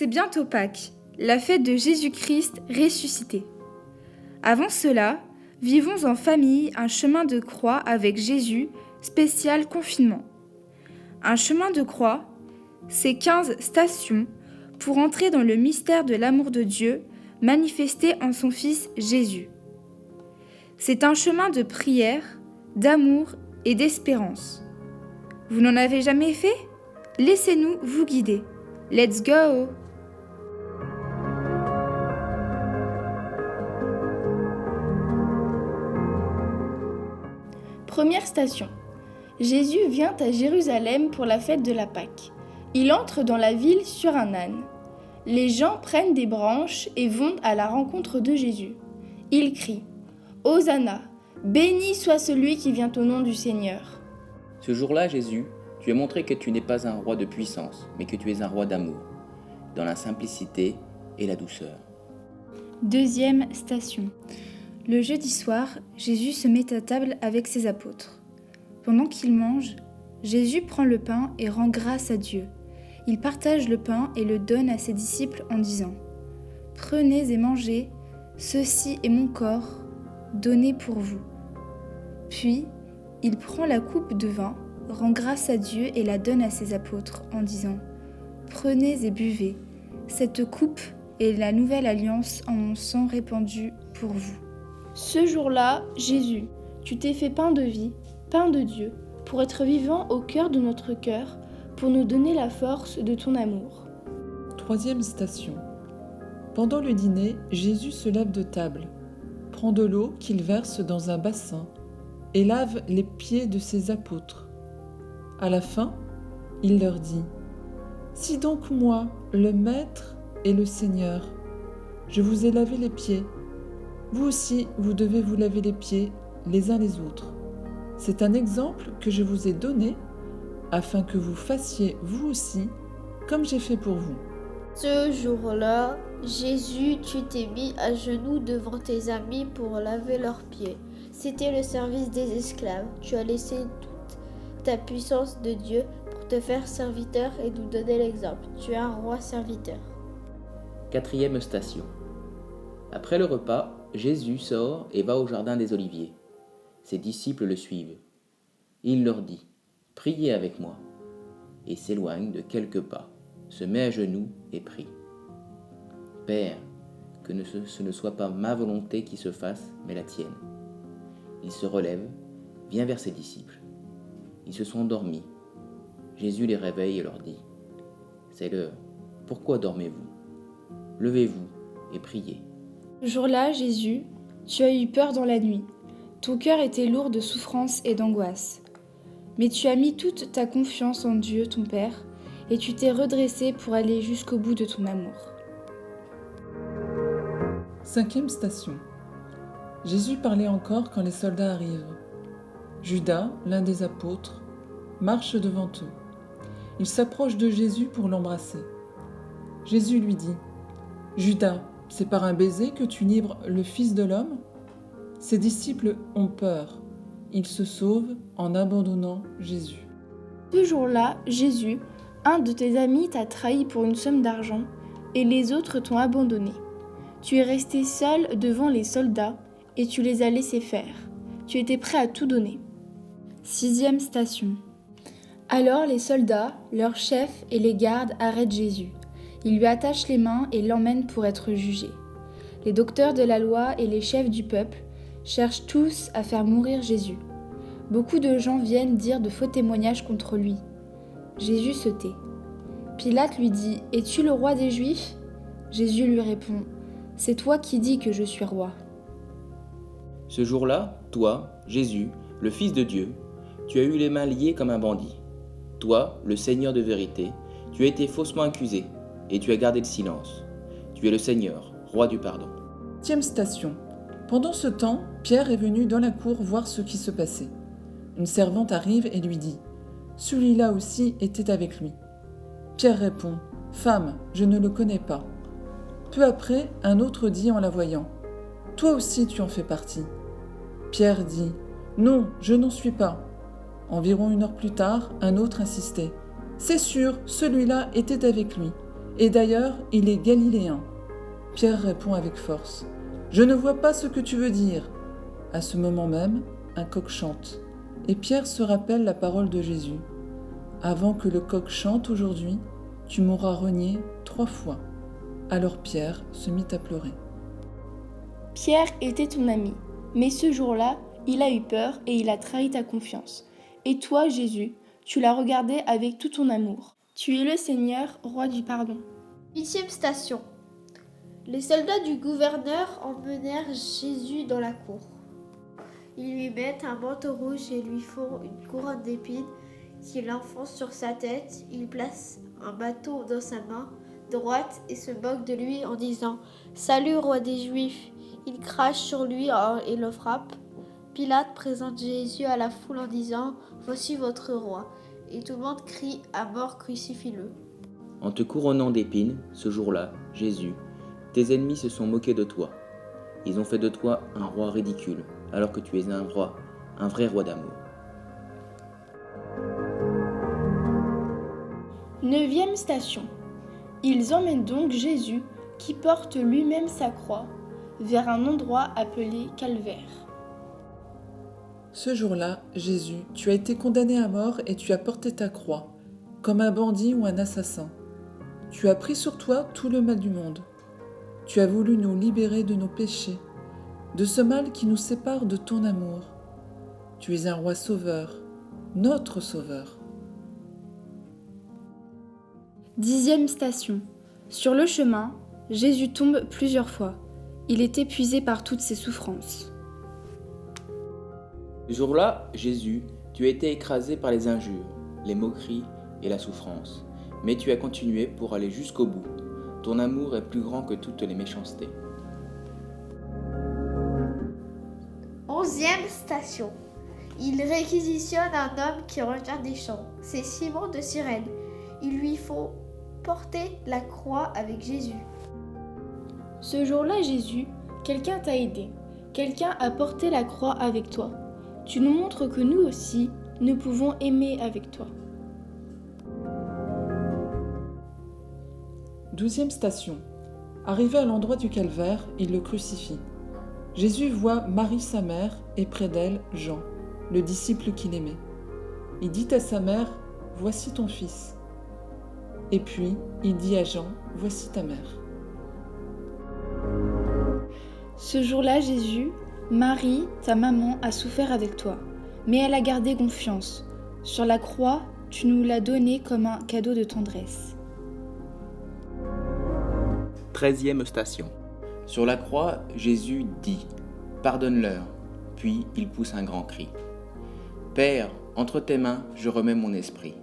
C'est bientôt Pâques, la fête de Jésus-Christ ressuscité. Avant cela, vivons en famille un chemin de croix avec Jésus, spécial confinement. Un chemin de croix, c'est 15 stations pour entrer dans le mystère de l'amour de Dieu manifesté en son Fils Jésus. C'est un chemin de prière, d'amour et d'espérance. Vous n'en avez jamais fait ? Laissez-nous vous guider. Let's go! Première station. Jésus vient à Jérusalem pour la fête de la Pâque. Il entre dans la ville sur un âne. Les gens prennent des branches et vont à la rencontre de Jésus. Ils crient « Hosanna, béni soit celui qui vient au nom du Seigneur !» Ce jour-là, Jésus, tu as montré que tu n'es pas un roi de puissance, mais que tu es un roi d'amour, dans la simplicité et la douceur. Deuxième station. Le jeudi soir, Jésus se met à table avec ses apôtres. Pendant qu'ils mangent, Jésus prend le pain et rend grâce à Dieu. Il partage le pain et le donne à ses disciples en disant « Prenez et mangez, ceci est mon corps, donné pour vous. » Puis, il prend la coupe de vin, rend grâce à Dieu et la donne à ses apôtres en disant « Prenez et buvez, cette coupe est la nouvelle alliance en mon sang répandu pour vous. » Ce jour-là, Jésus, tu t'es fait pain de vie, pain de Dieu, pour être vivant au cœur de notre cœur, pour nous donner la force de ton amour. Troisième station. Pendant le dîner, Jésus se lève de table, prend de l'eau qu'il verse dans un bassin et lave les pieds de ses apôtres. À la fin, il leur dit « Si donc moi, le Maître et le Seigneur, je vous ai lavé les pieds, vous aussi, vous devez vous laver les pieds les uns les autres. C'est un exemple que je vous ai donné afin que vous fassiez vous aussi comme j'ai fait pour vous. » Ce jour-là, Jésus, tu t'es mis à genoux devant tes amis pour laver leurs pieds. C'était le service des esclaves. Tu as laissé toute ta puissance de Dieu pour te faire serviteur et nous donner l'exemple. Tu es un roi serviteur. Quatrième station. Après le repas, Jésus sort et va au jardin des Oliviers. Ses disciples le suivent. Il leur dit « Priez avec moi » et s'éloigne de quelques pas, se met à genoux et prie. « Père, que ce ne soit pas ma volonté qui se fasse, mais la tienne. » Il se relève, vient vers ses disciples. Ils se sont endormis. Jésus les réveille et leur dit « C'est l'heure, pourquoi dormez-vous ? Levez-vous et priez. » Ce jour-là, Jésus, tu as eu peur dans la nuit. Ton cœur était lourd de souffrance et d'angoisse. Mais tu as mis toute ta confiance en Dieu, ton Père, et tu t'es redressé pour aller jusqu'au bout de ton amour. Cinquième station. Jésus parlait encore quand les soldats arrivent. Judas, l'un des apôtres, marche devant eux. Il s'approche de Jésus pour l'embrasser. Jésus lui dit « Judas, c'est par un baiser que tu livres le Fils de l'homme ?» Ses disciples ont peur. Ils se sauvent en abandonnant Jésus. Ce jour-là, Jésus, un de tes amis t'a trahi pour une somme d'argent et les autres t'ont abandonné. Tu es resté seul devant les soldats et tu les as laissés faire. Tu étais prêt à tout donner. Sixième station. Alors les soldats, leurs chefs et les gardes arrêtent Jésus. Ils lui attachent les mains et l'emmènent pour être jugé. Les docteurs de la loi et les chefs du peuple cherchent tous à faire mourir Jésus. Beaucoup de gens viennent dire de faux témoignages contre lui. Jésus se tait. Pilate lui dit « Es-tu le roi des Juifs ?» Jésus lui répond « C'est toi qui dis que je suis roi. » Ce jour-là, toi, Jésus, le Fils de Dieu, tu as eu les mains liées comme un bandit. Toi, le Seigneur de vérité, tu as été faussement accusé et tu as gardé le silence. Tu es le Seigneur, roi du pardon. 7e station. Pendant ce temps, Pierre est venu dans la cour voir ce qui se passait. Une servante arrive et lui dit « Celui-là aussi était avec lui. » Pierre répond « Femme, je ne le connais pas. » Peu après, un autre dit en la voyant « Toi aussi tu en fais partie. » Pierre dit « Non, je n'en suis pas. » Environ 1 heure plus tard, un autre insistait « C'est sûr, celui-là était avec lui. Et d'ailleurs, il est galiléen. Pierre répond avec force. Je ne vois pas ce que tu veux dire. À ce moment même, un coq chante. Et Pierre se rappelle la parole de Jésus. Avant que le coq chante aujourd'hui, tu m'auras renié 3 fois. Alors Pierre se mit à pleurer. Pierre était ton ami, mais ce jour-là, il a eu peur et il a trahi ta confiance. Et toi, Jésus, tu l'as regardé avec tout ton amour. Tu es le Seigneur, roi du pardon. 8e station. Les soldats du gouverneur emmenèrent Jésus dans la cour. Ils lui mettent un manteau rouge et lui font une couronne d'épines qu'il enfonce sur sa tête. Ils placent un bâton dans sa main droite et se moquent de lui en disant « Salut, roi des Juifs !» Ils crachent sur lui et le frappent. Pilate présente Jésus à la foule en disant « Voici votre roi !» Et tout le monde crie « À mort, crucifie-le !» En te couronnant d'épines, ce jour-là, Jésus, tes ennemis se sont moqués de toi. Ils ont fait de toi un roi ridicule, alors que tu es un roi, un vrai roi d'amour. 9e station. Ils emmènent donc Jésus, qui porte lui-même sa croix, vers un endroit appelé Calvaire. Ce jour-là, Jésus, tu as été condamné à mort et tu as porté ta croix, comme un bandit ou un assassin. Tu as pris sur toi tout le mal du monde. Tu as voulu nous libérer de nos péchés, de ce mal qui nous sépare de ton amour. Tu es un roi sauveur, notre sauveur. 10e station. Sur le chemin, Jésus tombe plusieurs fois. Il est épuisé par toutes ses souffrances. Ce jour-là, Jésus, tu as été écrasé par les injures, les moqueries et la souffrance. Mais tu as continué pour aller jusqu'au bout. Ton amour est plus grand que toutes les méchancetés. 11e station. Il réquisitionne un homme qui revient des champs. C'est Simon de Cyrène. Il lui faut porter la croix avec Jésus. Ce jour-là, Jésus, quelqu'un t'a aidé. Quelqu'un a porté la croix avec toi. Tu nous montres que nous aussi, nous pouvons aimer avec toi. 12e station. Arrivé à l'endroit du calvaire, il le crucifie. Jésus voit Marie sa mère et près d'elle Jean, le disciple qu'il aimait. Il dit à sa mère « Voici ton fils ». Et puis il dit à Jean « Voici ta mère ». Ce jour-là, Jésus, Marie, ta maman, a souffert avec toi, mais elle a gardé confiance. Sur la croix, tu nous l'as donnée comme un cadeau de tendresse. 13e station. Sur la croix, Jésus dit « Pardonne-leur », puis il pousse un grand cri. « Père, entre tes mains, je remets mon esprit. »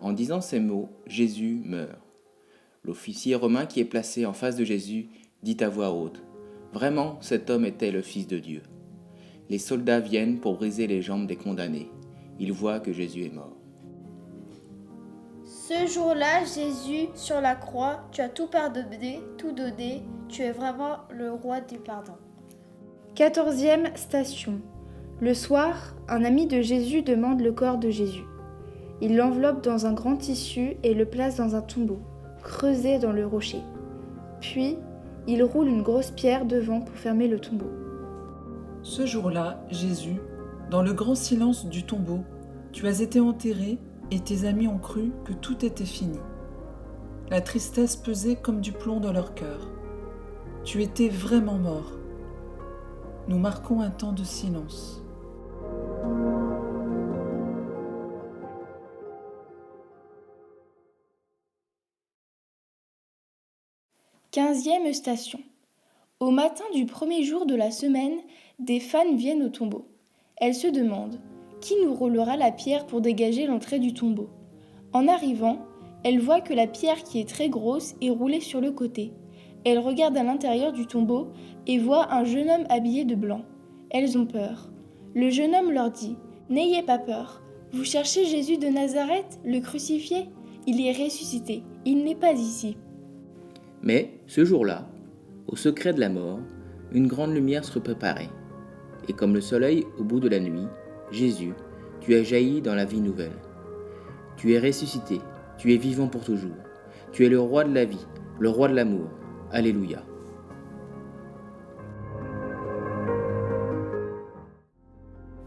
En disant ces mots, Jésus meurt. L'officier romain qui est placé en face de Jésus dit à voix haute « Vraiment, cet homme était le Fils de Dieu. » Les soldats viennent pour briser les jambes des condamnés. Ils voient que Jésus est mort. Ce jour-là, Jésus, sur la croix, tu as tout pardonné, tout donné. Tu es vraiment le roi du pardon. 14e station. Le soir, un ami de Jésus demande le corps de Jésus. Il l'enveloppe dans un grand tissu et le place dans un tombeau, creusé dans le rocher. Puis, il roule une grosse pierre devant pour fermer le tombeau. Ce jour-là, Jésus, dans le grand silence du tombeau, tu as été enterré et tes amis ont cru que tout était fini. La tristesse pesait comme du plomb dans leur cœur. Tu étais vraiment mort. Nous marquons un temps de silence. « 15e station. Au matin du premier jour de la semaine, des fans viennent au tombeau. Elles se demandent qui nous roulera la pierre pour dégager l'entrée du tombeau. En arrivant, elles voient que la pierre qui est très grosse est roulée sur le côté. Elles regardent à l'intérieur du tombeau et voient un jeune homme habillé de blanc. Elles ont peur. Le jeune homme leur dit « N'ayez pas peur. Vous cherchez Jésus de Nazareth, le crucifié ? Il est ressuscité. Il n'est pas ici. » Mais, ce jour-là, au secret de la mort, une grande lumière se préparait. Et comme le soleil au bout de la nuit, Jésus, tu as jailli dans la vie nouvelle. Tu es ressuscité, tu es vivant pour toujours. Tu es le roi de la vie, le roi de l'amour. Alléluia.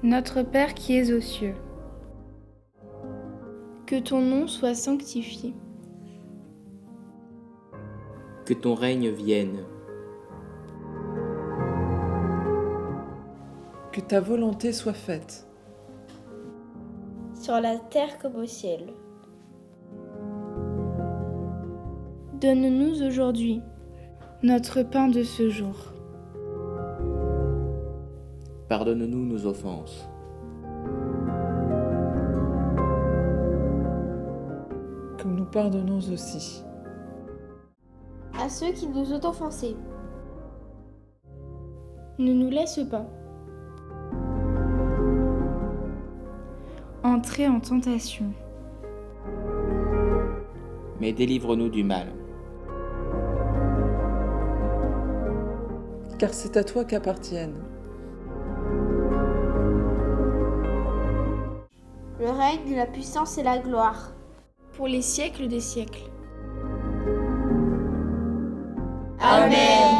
Notre Père qui es aux cieux, Que ton nom soit sanctifié. Que ton règne vienne. Que ta volonté soit faite, sur la terre comme au ciel. Donne-nous aujourd'hui notre pain de ce jour. Pardonne-nous nos offenses, comme nous pardonnons aussi. À ceux qui nous ont offensés. Ne nous laisse pas Entrer en tentation. mais délivre-nous du mal. Car c'est à toi qu'appartiennent Le règne, la puissance et la gloire. pour les siècles des siècles. Amen.